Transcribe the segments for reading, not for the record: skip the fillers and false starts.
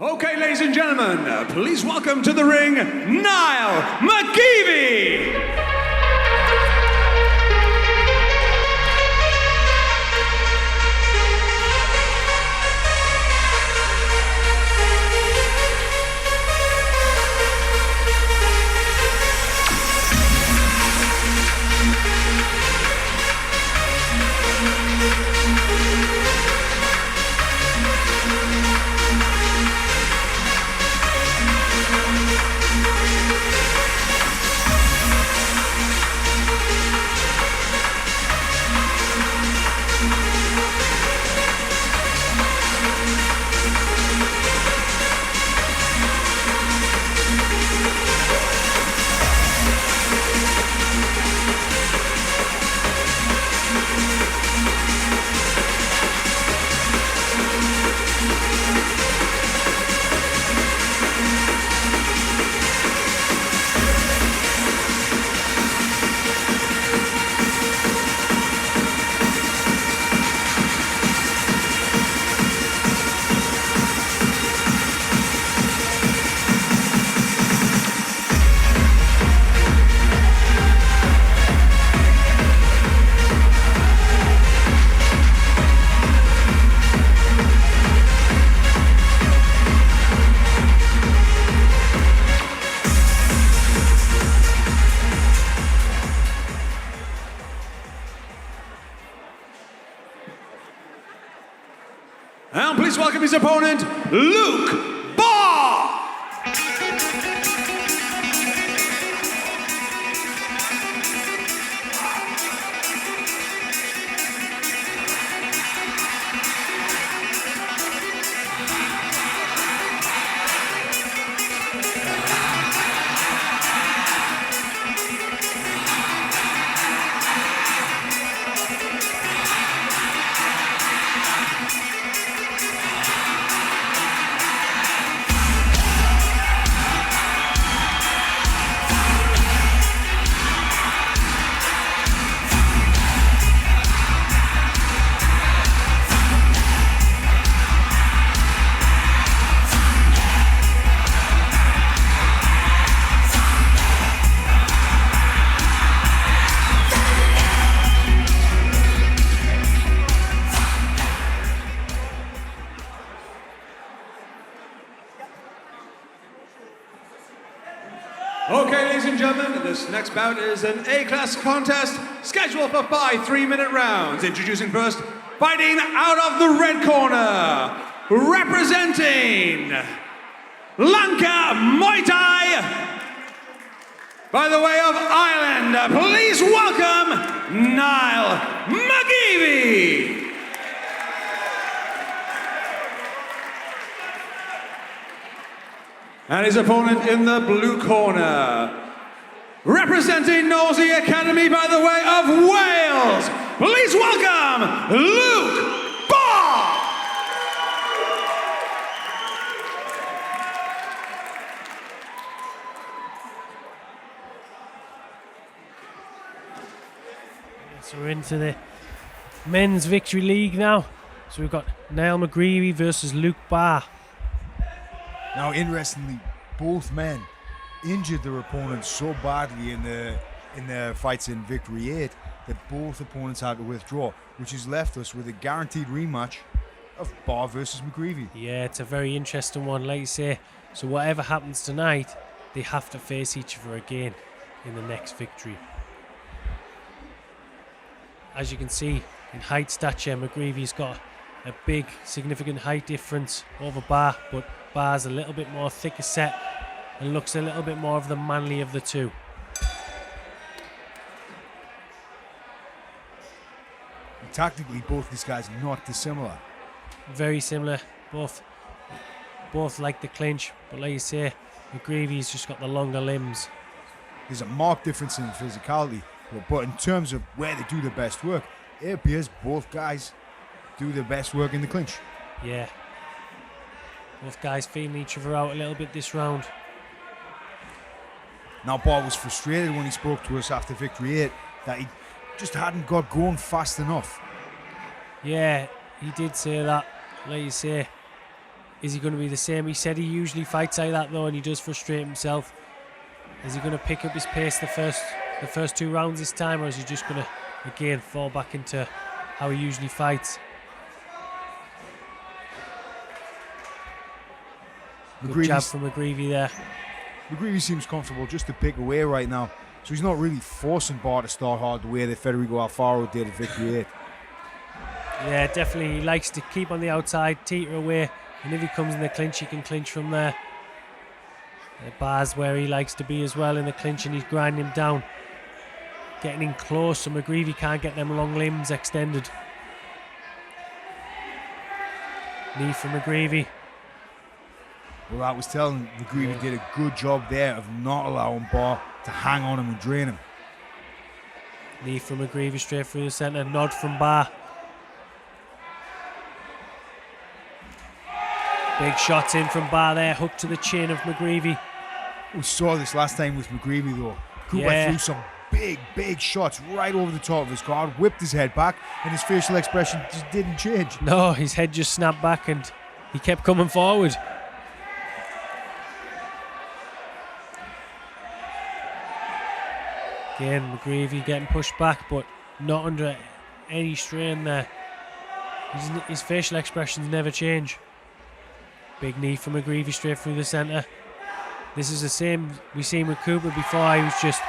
Okay, ladies and gentlemen, please welcome to the ring, Niall Mcgreevy! And please welcome his opponent, Luke Barr! Okay, ladies and gentlemen, this next bout is an A-class contest scheduled for 5 3-minute rounds. Introducing first, fighting out of the red corner, representing Lanka Muay Thai, by the way of Ireland, please welcome Niall Mcgreevy. And his opponent in the blue corner, representing Nosey Academy by the way of Wales, please welcome Luke Barr! So we're into the men's Victory League now. So we've got Niall Mcgreevy versus Luke Barr. Now, interestingly, both men injured their opponents so badly in the fights in Victory 8 that both opponents had to withdraw, which has left us with a guaranteed rematch of Barr versus Mcgreevy. Yeah, it's a very interesting one, like you say. So whatever happens tonight, they have to face each other again in the next Victory. As you can see, in height stature, Mcgreevy's got a big, significant height difference over Barr, but Barr's a little bit more thicker set and looks a little bit more of the manly of the two. And tactically, both these guys are not dissimilar. Very similar, both like the clinch, but like you say, Mcgreevy's just got the longer limbs. There's a marked difference in physicality, but in terms of where they do the best work, it appears both guys do the best work in the clinch. Yeah. Both guys feeling each other out a little bit this round. Now, Barr was frustrated when he spoke to us after Victory 8 that he just hadn't got going fast enough. Yeah, he did say that. Like you say, Is he going to be the same? He said he usually fights like that though, and he does frustrate himself. Is he going to pick up his pace the first 2 rounds this time, or is he just going to again fall back into how he usually fights? Good jab from Mcgreevy there. Mcgreevy seems comfortable just to pick away right now, so he's not really forcing Barr to start hard the way that Federico Alfaro did at Victory 8. Yeah, definitely. He likes to keep on the outside, teeter away, and if he comes in the clinch, he can clinch from there. Barr's where he likes to be as well in the clinch, and he's grinding him down. Getting in close, so Mcgreevy can't get them long limbs extended. Knee from Mcgreevy. Well, I was telling Mcgreevy did a good job there of not allowing Barr to hang on him and drain him. Knee from Mcgreevy straight through the centre, nod from Barr. Big shots in from Barr there, hook to the chin of Mcgreevy. We saw this last time with Mcgreevy though. Coop went through some big shots right over the top of his guard, whipped his head back, and his facial expression just didn't change. No, his head just snapped back and he kept coming forward. Again, Mcgreevy getting pushed back, but not under any strain there. His facial expressions never change. Big knee from Mcgreevy straight through the centre. This is the same we seen with Cooper before. He was just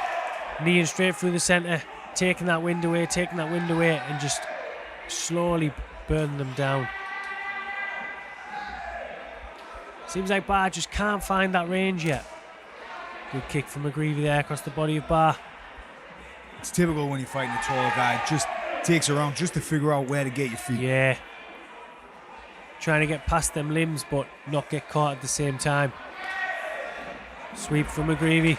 kneeing straight through the centre, taking that wind away, and just slowly burning them down. Seems like Barr just can't find that range yet. Good kick from Mcgreevy there across the body of Barr. It's typical when you're fighting a taller guy. Just takes around just to figure out where to get your feet. Yeah. Trying to get past them limbs but not get caught at the same time. Sweep from Mcgreevy.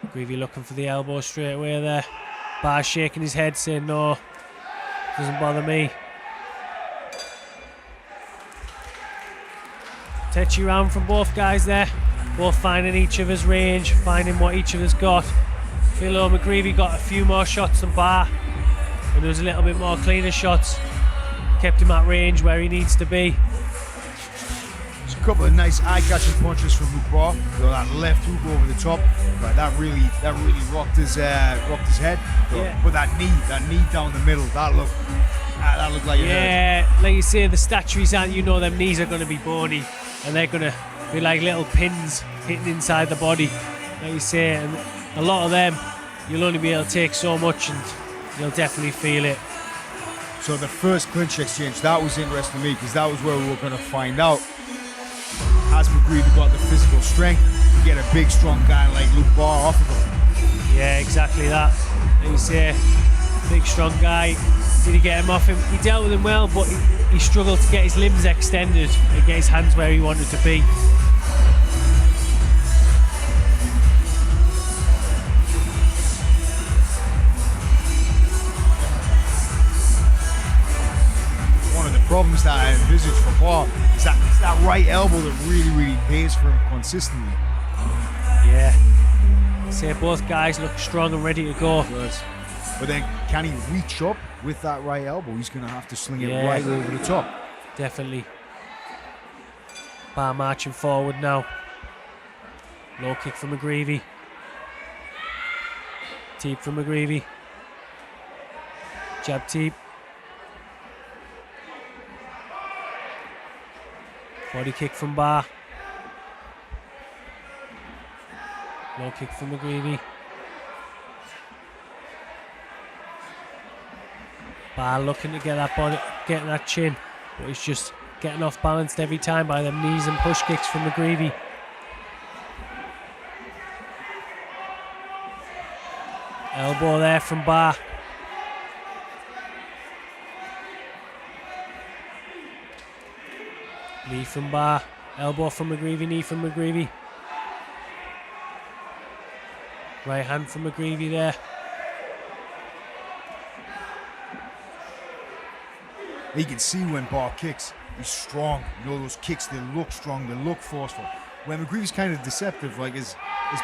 Mcgreevy looking for the elbow straight away there. Barr shaking his head saying no, doesn't bother me. Touchy round from both guys there. Both finding each other's range, finding what each other's got. Feel though Mcgreevy got a few more shots than Barr, and there was a little bit more cleaner shots. Kept him at range where he needs to be. There's a couple of nice eye-catching punches from Barr. That left hook over the top, but that really rocked his head. Yeah. But that knee down the middle, that looked like it hurt. Like you say, the stature he's at, you know them knees are going to be bony, and they're going to be like little pins hitting inside the body, like you say. And a lot of them, you'll only be able to take so much, and you'll definitely feel it. So the first clinch exchange, that was interesting to me, because that was where we were going to find out, has Mcgreevy got the physical strength to get a big, strong guy like Luke Barr off of him? Yeah, exactly that. Like you say, big, strong guy. Did he get him off him? He dealt with him well, but he struggled to get his limbs extended and get his hands where he wanted to be. Problems that I envisage for Barr is that right elbow that really pays for him consistently. Yeah. Say both guys look strong and ready to go. But then can he reach up with that right elbow? He's going to have to sling it right over the top. Definitely. Barr marching forward now. Low kick from Mcgreevy. Teep from Mcgreevy. Jab teep. Body kick from Barr. Low kick from Mcgreevy. Barr looking to get that body, getting that chin, but he's just getting off balanced every time by them knees and push kicks from Mcgreevy. Elbow there from Barr. Knee from Barr, elbow from Mcgreevy, knee from Mcgreevy. Right hand from Mcgreevy there. You can see when Barr kicks, he's strong. You know those kicks, they look strong, they look forceful. where McGreevy's kind of deceptive, like his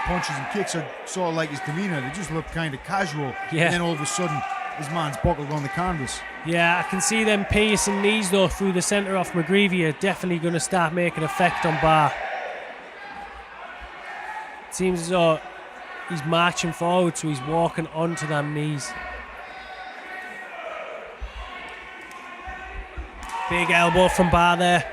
punches and kicks are sort of like his demeanour. They just look kind of casual. Yeah. And then all of a sudden, his man's buckled on the canvas. Yeah, I can see them piercing knees though through the centre off McGreevy are definitely going to start making effect on Barr. It seems as though he's marching forward, so he's walking onto them knees. Big elbow from Barr there.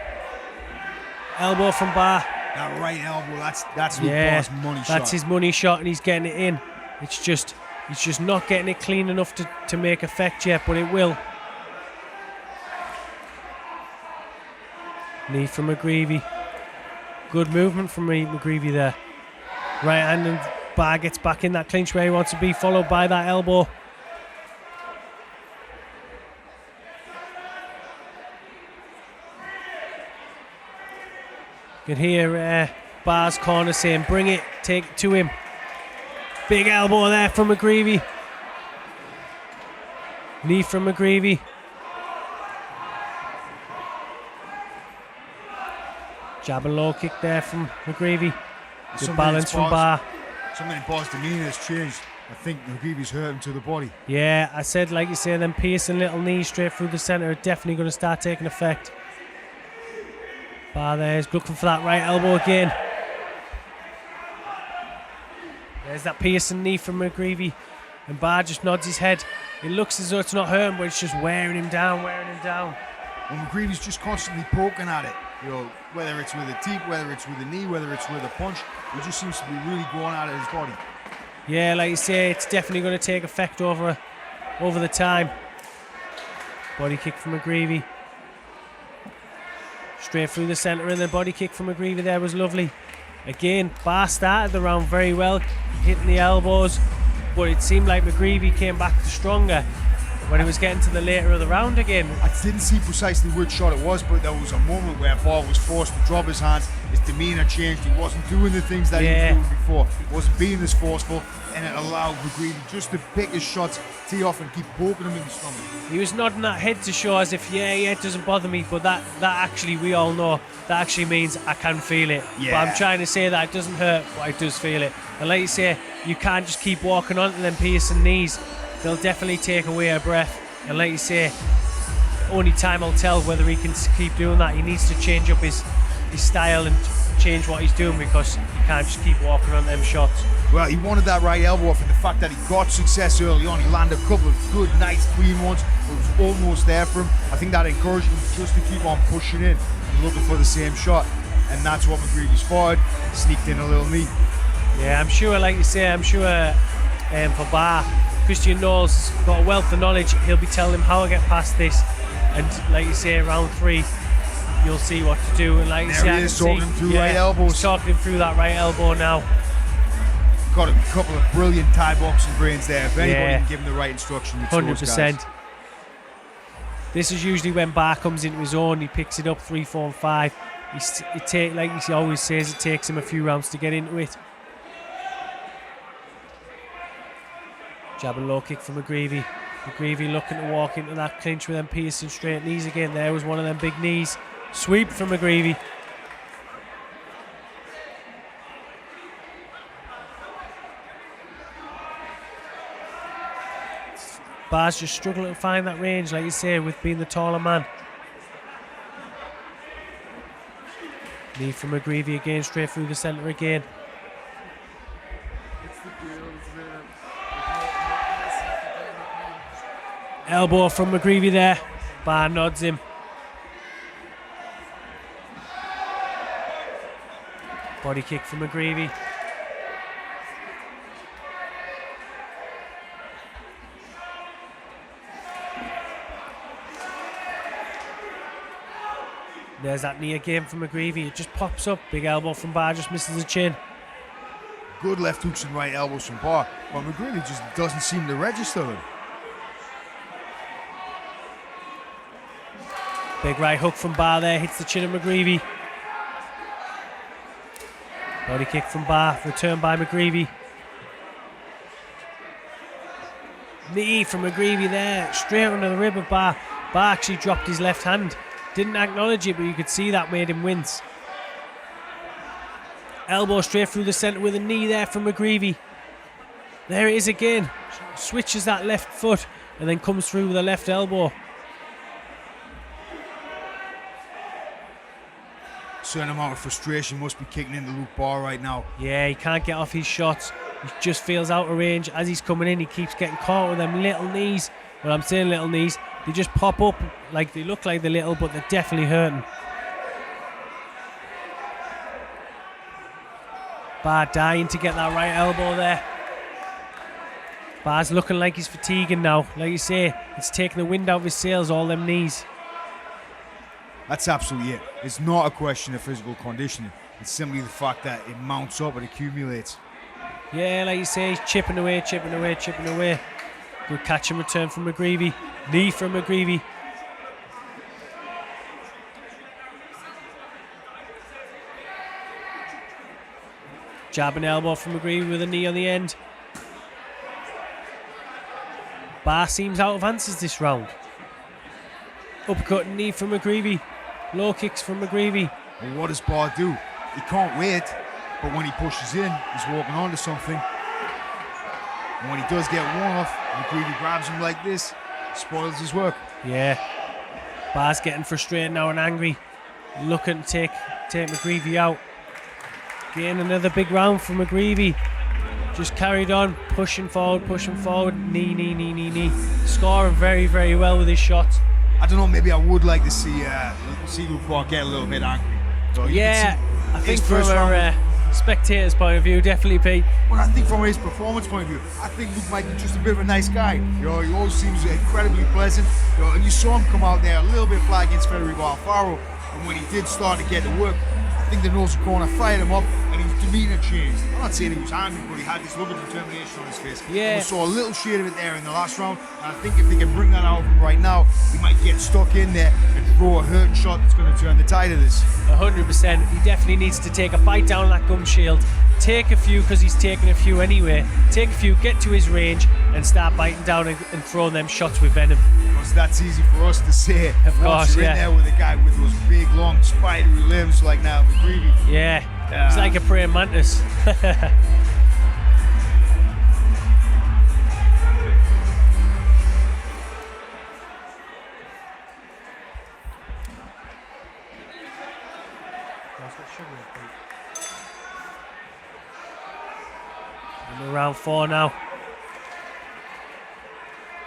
Elbow from Barr. That right elbow, that's Barr's money shot. That's his money shot, and he's getting it in. It's just he's just not getting it clean enough to make effect yet, but it will. Knee from McGreevy. Good movement from McGreevy there. Right hand, and Barr gets back in that clinch where he wants to be, followed by that elbow. You can hear Barr's corner saying, bring it, take it to him. Big elbow there from McGreevy. Knee from McGreevy. Jab and low kick there from McGreevy. Good balance from Barr. Something in Barr's demeanour has changed. I think McGreevy's hurt him to the body. Yeah, I said, like you say, them piercing little knees straight through the centre are definitely going to start taking effect. Barr there is looking for that right elbow again. There's that piercing knee from McGreevy, and Barr just nods his head. It looks as though it's not hurting, but it's just wearing him down, Well, McGreevy's just constantly poking at it. You know, whether it's with a teep, whether it's with a knee, whether it's with a punch, he just seems to be really going at his body. Yeah, like you say, it's definitely going to take effect over the time. Body kick from McGreevy. Straight through the centre, and the body kick from McGreevy there was lovely. Again, Barr started the round very well, hitting the elbows, but it seemed like McGreevy came back stronger when he was getting to the later of the round again. I didn't see precisely which shot it was, but there was a moment where Barr was forced to drop his hands. His demeanour changed. He wasn't doing the things that he was doing before. He wasn't being as forceful, and it allowed McGreevy just to pick his shots, tee off, and keep poking him in the stomach. He was nodding that head to show as if, it doesn't bother me, but that actually, we all know, that actually means I can feel it. Yeah. But I'm trying to say that it doesn't hurt, but I does feel it. And like you say, you can't just keep walking onto them piercing knees. They'll definitely take away a breath. And like you say, only time will tell whether he can keep doing that. He needs to change up his style and change what he's doing, because he can't just keep walking on them shots. Well, he wanted that right elbow off, and the fact that he got success early on, he landed a couple of good, nice, clean ones. It was almost there for him. I think that encouraged him just to keep on pushing in and looking for the same shot. And that's what McGreevy spotted. Sneaked in a little knee. Yeah, I'm sure, like you say, for Barr, Christian Knowles has got a wealth of knowledge. He'll be telling him how to get past this. And like you say, round 3, you'll see what to do. And like you say, he is talking him through right elbows. He's talking him through that right elbow now. Got a couple of brilliant Thai boxing brains there. If anybody can give him the right instruction, it's 100%. This is usually when Barr comes into his own. He picks it up 3, 4, and 5. Like he always says, it takes him a few rounds to get into it. Jab and low kick from McGreevy. McGreevy looking to walk into that clinch with them piercing straight knees again. There was one of them big knees. Sweep from McGreevy. Barr's just struggling to find that range, like you say, with being the taller man. Knee from McGreevy again, straight through the centre again. Elbow from McGreevy there. Barr nods him. Body kick from McGreevy. There's that knee again from McGreevy. It just pops up. Big elbow from Barr, just misses the chin. Good left hooks and right elbows from Barr, but McGreevy just doesn't seem to register them. Big right hook from Barr there, hits the chin of McGreevy. Body kick from Barr, return by McGreevy. Knee from McGreevy there, straight under the rib of Barr. Barr actually dropped his left hand. Didn't acknowledge it, but you could see that made him wince. Elbow straight through the centre with a knee there from Mcgreevy. There it is again. Switches that left foot and then comes through with a left elbow. Certain amount of frustration must be kicking into Luke Barr right now. Yeah, he can't get off his shots. He just feels out of range. As he's coming in, he keeps getting caught with them little knees. Well, I'm saying little knees. They just pop up like they look like they're little, but they're definitely hurting. Barr dying to get that right elbow there. Barr's looking like he's fatiguing now. Like you say, it's taking the wind out of his sails, all them knees. That's absolutely it. It's not a question of physical conditioning. It's simply the fact that it mounts up and accumulates. Yeah, like you say, he's chipping away, chipping away, chipping away. Good catch and return from Mcgreevy. Knee from Mcgreevy. Jab and elbow from Mcgreevy with a knee on the end. Barr seems out of answers this round. Uppercut and knee from Mcgreevy. Low kicks from Mcgreevy. Well, what does Barr do? He can't wait, but when he pushes in, he's walking onto something. And when he does get one off, Mcgreevy grabs him like this, spoils his work. Yeah. Barr's getting frustrated now and angry. Looking to take Mcgreevy out. Getting another big round from Mcgreevy. Just carried on, pushing forward, knee, knee, knee, knee, knee. Scoring very, very well with his shots. I don't know, maybe I would like to see Luke Barr get a little bit angry. So yeah, I think from a spectator's point of view, definitely, Pete. Well, I think from his performance point of view, I think Luke might be just a bit of a nice guy. You know, he always seems incredibly pleasant. You know, and you saw him come out there a little bit flat against Federico Alfaro, and when he did start to get to work, I think the nose corner fired him up and his demeanour changed. I'm not saying he was angry, but he had this look of determination on his face. Yeah. We saw a little shade of it there in the last round, and I think if they can bring that out of him right now, he might get stuck in there and throw a hurting shot that's going to turn the tide of this. 100%. He definitely needs to take a bite down that gum shield. Take a few, because he's taking a few anyway. Take a few, get to his range, and start biting down and throwing them shots with venom. Because that's easy for us to say. Of course, once you're in there with a guy with those big, long, spidery limbs like Niall Mcgreevy. Yeah, he's like a praying mantis. And round 4 now.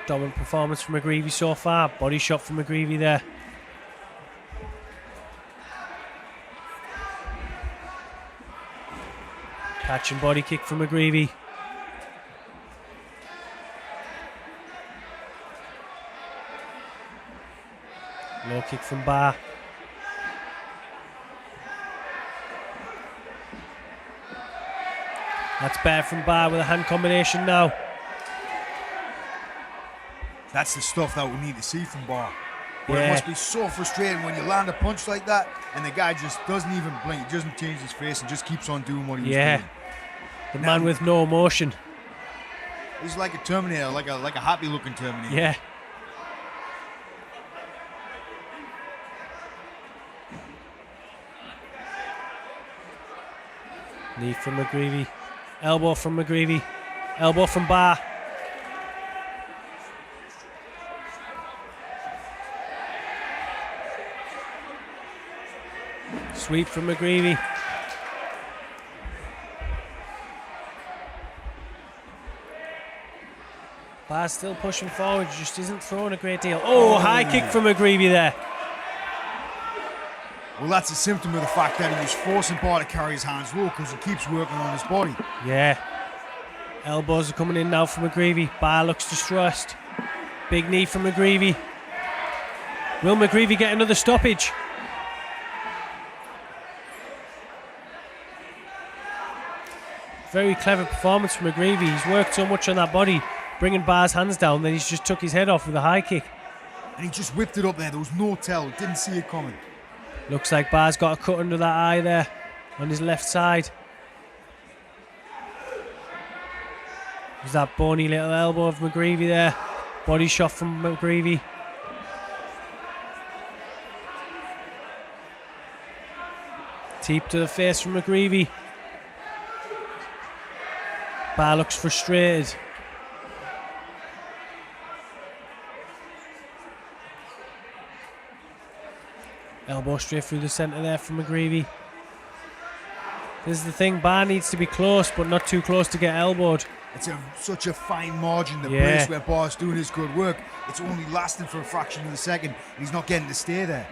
Dominant performance from Mcgreevy so far. Body shot from Mcgreevy there. Catch and body kick from Mcgreevy. Low kick from Barr. That's bad from Barr with a hand combination now. That's the stuff that we need to see from Barr. But Yeah. it must be so frustrating when you land a punch like that and the guy just doesn't even blink, he doesn't change his face and just keeps on doing what he was doing. The man with no emotion. He's like a Terminator, like a happy looking Terminator. Yeah. Knee from Mcgreevy. Elbow from Mcgreevy. Elbow from Barr. Sweep from Mcgreevy. Barr's still pushing forward, just isn't throwing a great deal. Oh, high kick from Mcgreevy there. Well, that's a symptom of the fact that he was forcing Barr to carry his hands low because he keeps working on his body. Yeah. Elbows are coming in now from Mcgreevy. Barr looks distressed. Big knee from Mcgreevy. Will Mcgreevy get another stoppage? Very clever performance from Mcgreevy. He's worked so much on that body, bringing Barr's hands down, then he's just took his head off with a high kick. And he just whipped it up there. There was no tell. Didn't see it coming. Looks like Barr's got a cut under that eye there on his left side. There's that bony little elbow of Mcgreevy there. Body shot from Mcgreevy. Teep to the face from Mcgreevy. Barr looks frustrated. Elbow straight through the centre there from McGreevy. This is the thing, Barr needs to be close, but not too close to get elbowed. It's such a fine margin, the Yeah. place where Barr's doing his good work. It's only lasting for a fraction of a second. He's not getting to stay there.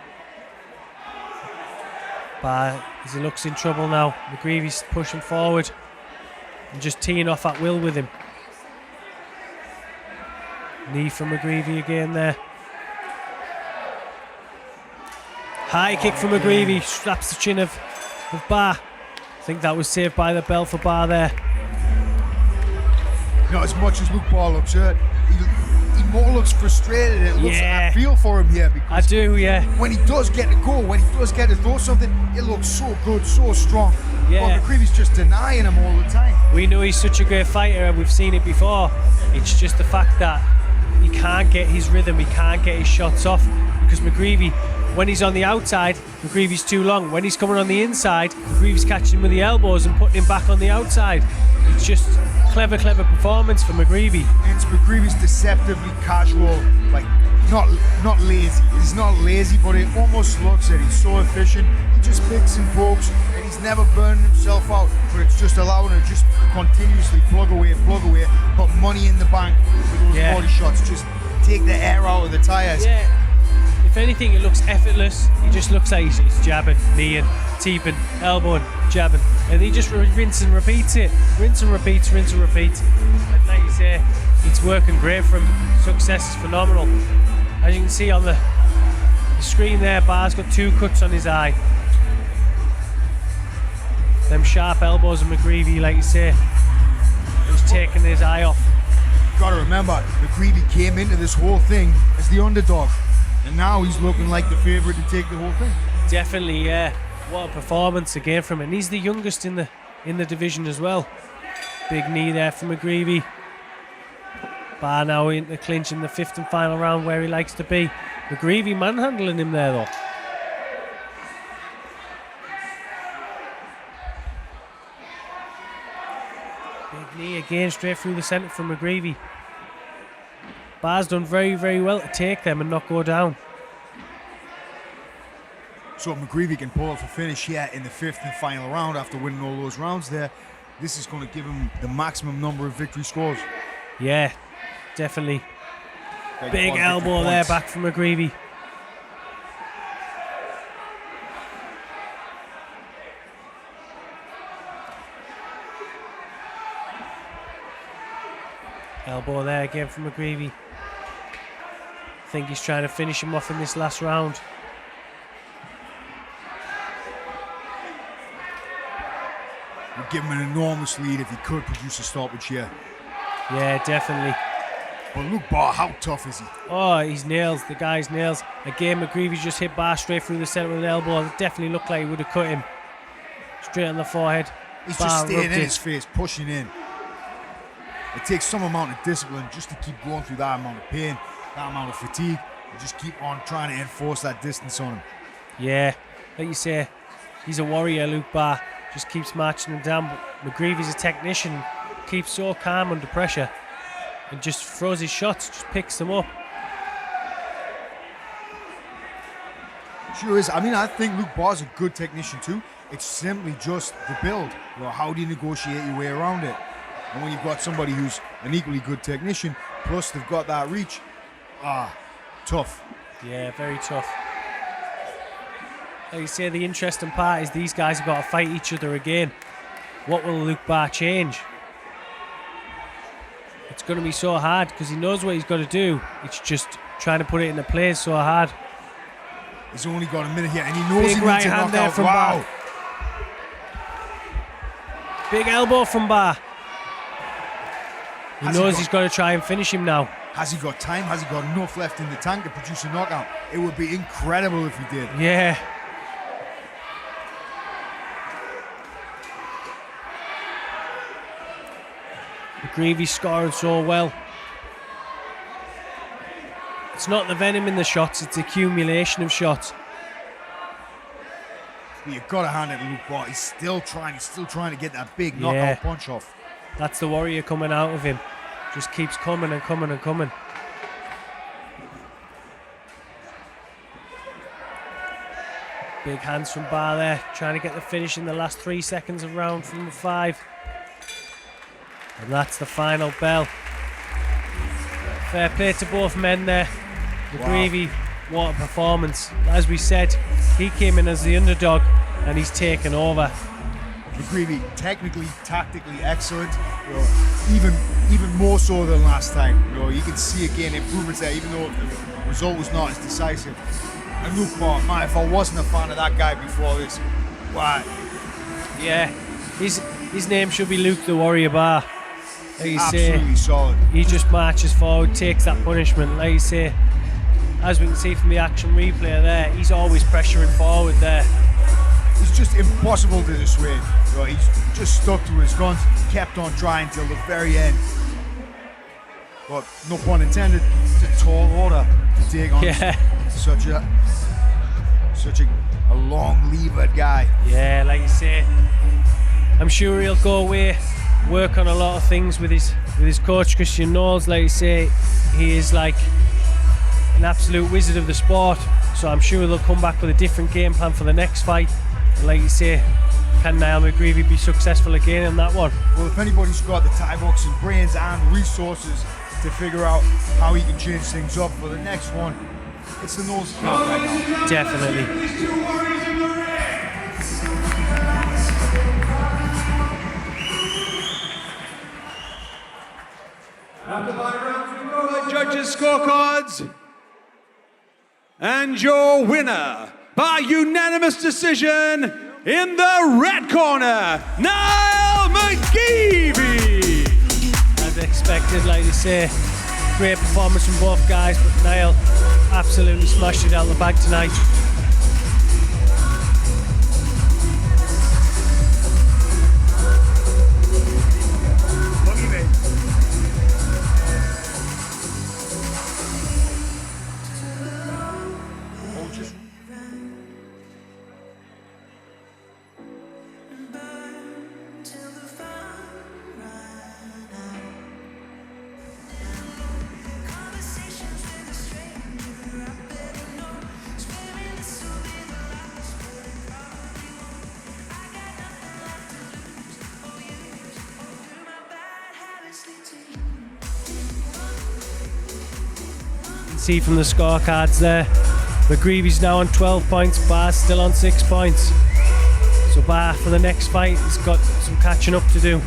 Barr, as he looks in trouble now, McGreevy's pushing forward and just teeing off at will with him. Knee from McGreevy again there. High kick from McGreevy, slaps the chin of Barr. I think that was saved by the bell for Barr there. Not as much as Luke Barr looks hurt. He more looks frustrated. It looks Yeah. I feel for him here I because do, yeah. when he does get to go, when he does get to throw something, it looks so good, so strong. Yeah. But McGreevy's just denying him all the time. We know he's such a great fighter and we've seen it before. It's just the fact that he can't get his rhythm, he can't get his shots off because McGreevy, when he's on the outside, McGreevy's too long. When he's coming on the inside, McGreevy's catching him with the elbows and putting him back on the outside. It's just clever performance for McGreevy. And it's McGreevy's deceptively casual, like not lazy. He's not lazy, but it almost looks that he's so efficient. He just picks and pokes, and he's never burning himself out. But it's just allowing him to just continuously plug away, put money in the bank with those Yeah. body shots. Just take the air out of the tires. Yeah. If anything, it looks effortless. He just looks like he's jabbing, kneeing, teeping, elbowing, jabbing. And he just rinse and repeats it. Rinse and repeats. And like you say, it's working great for him. Success is phenomenal. As you can see on the screen there, Barr's got 2 cuts on his eye. Them sharp elbows of McGreevy, like you say, he's taking his eye off. Gotta remember, McGreevy came into this whole thing as the underdog. And now he's looking like the favourite to take the whole thing. Definitely, yeah. What a performance again from him. And he's the youngest in the division as well. Big knee there from McGreevy. Barr now in the clinch in the 5th and final round where he likes to be. McGreevy manhandling him there though. Big knee again straight through the centre from McGreevy. Barr's done very well to take them and not go down. So McGreevy can pull off a finish here in the 5th and final round after winning all those rounds there. This is going to give him the maximum number of victory scores. Yeah, definitely. Big victory elbow there points. back from McGreevy. Elbow there again from McGreevy. I think he's trying to finish him off in this last round. Would give him an enormous lead if he could produce a stoppage here. Yeah, definitely. But Luke Barr, how tough is he? Oh, he's nails. The guy's nails. Again, McGreevy's just hit Barr straight through the centre with an elbow. It definitely looked like he would have cut him. Straight on the forehead. He's Barr just staying rubbed in it. his face, pushing in. It takes some amount of discipline just to keep going through that amount of pain, that amount of fatigue, and just keep on trying to enforce that distance on him. Yeah, like you say, he's a warrior, Luke Barr. Just keeps marching him down. But McGreevy's a technician, keeps so calm under pressure and just throws his shots, just picks them up. Sure is. I mean, I think Luke Barr's a good technician too. It's simply just the build. You know, how do you negotiate your way around it? And when you've got somebody who's an equally good technician, plus they've got that reach, tough. Yeah, very tough. Like you say, the interesting part is these guys have got to fight each other again. What will Luke Barr change? It's going to be so hard because he knows what he's got to do. It's just trying to put it into place so hard. He's only got a minute here, and he knows Big he right needs to hand knock there out. from Wow. Barr. Big elbow from Barr. He knows he's got to try and finish him now. Has he got time? Has he got enough left in the tank to produce a knockout? It would be incredible if he did. Yeah. McGreevy scoring so well. It's not the venom in the shots, it's the accumulation of shots. But you've got to hand it to Luke Barr. He's still trying to get that big knockout punch off. That's the warrior coming out of him. Just keeps coming and coming and coming. Big hands from Barr there, trying to get the finish in the last 3 seconds of round from the 5. And that's the final bell. Fair play to both men there. Mcgreevy, what a performance. As we said, he came in as the underdog and he's taken over. Mcgreevy, technically, tactically excellent. You know, even more so than last time. You know, you can see again improvements there, even though the result was not as decisive. And Luke Barr, man, if I wasn't a fan of that guy before this, why? Yeah, his name should be Luke the Warrior Barr. Like you Absolutely say, solid. he just marches forward, takes that punishment. Like you say, as we can see from the action replay there, he's always pressuring forward there. It's just impossible to dissuade. You know, he's just stuck to his guns, kept on trying till the very end. But no pun intended, it's a tall order to take on such a long-levered guy. Yeah, like you say, I'm sure he'll go away, work on a lot of things with his coach Christian Knowles. Like you say, he is like an absolute wizard of the sport. So I'm sure they'll come back with a different game plan for the next fight. And like you say, can Niall Mcgreevy be successful again in that one? Well, if anybody's got the Thai boxing brains and resources to figure out how he can change things up for the next one, it's the Knowles camp right now. Definitely. After 5 rounds, we go by judges' scorecards. And your winner, by unanimous decision, in the red corner, Niall Mcgreevy. As expected, like you say, great performance from both guys, but Niall absolutely smashed it out of the bag tonight. See from the scorecards there, Mcgreevy's now on 12 points, Barr's still on 6 points. So Barr for the next fight has got some catching up to do.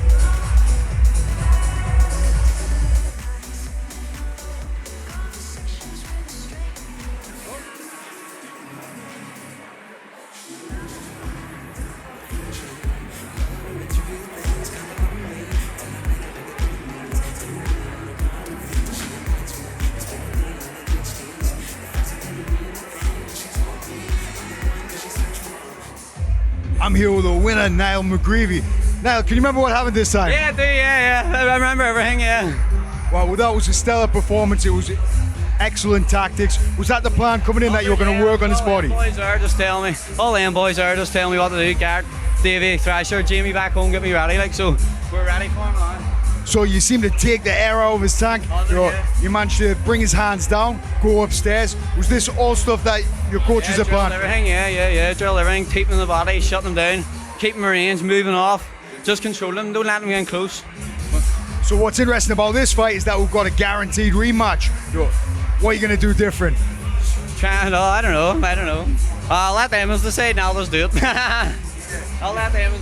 I'm here with the winner, Niall Mcgreevy. Niall, can you remember what happened this time? Yeah, I do, yeah. I remember everything, yeah. Well, that was a stellar performance. It was excellent tactics. Was that the plan coming in, that you were going to work on his body? All them boys are just telling me what to do. Garrett, Davey, Thrasher, Jamie back home, get me ready, like, so we're ready for him now. So you seem to take the air out of his tank. You managed to bring his hands down, go upstairs. Was this all stuff that your coaches had planned? Everything, yeah. Drill everything, keep them in the body, shut them down, keep them range, moving off, just control them, don't let them get in close. So what's interesting about this fight is that we've got a guaranteed rematch. What are you going to do different? I don't know. I'll let them decide, now let's do it. I'll let them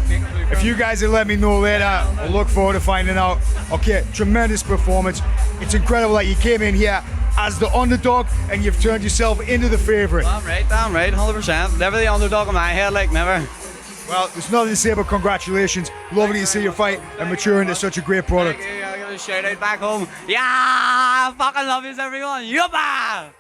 make a blueprint. If you guys will let me know later, I'll look forward to finding out. Okay, tremendous performance. It's incredible that you came in here as the underdog and you've turned yourself into the favourite. Damn right, 100%. Never the underdog in my head, like, never. Well, there's nothing to say but congratulations. Lovely to see you fight and mature into such a great product. Thank you. I got a shout out back home. Yeah, fucking love yous, everyone. Yuppa!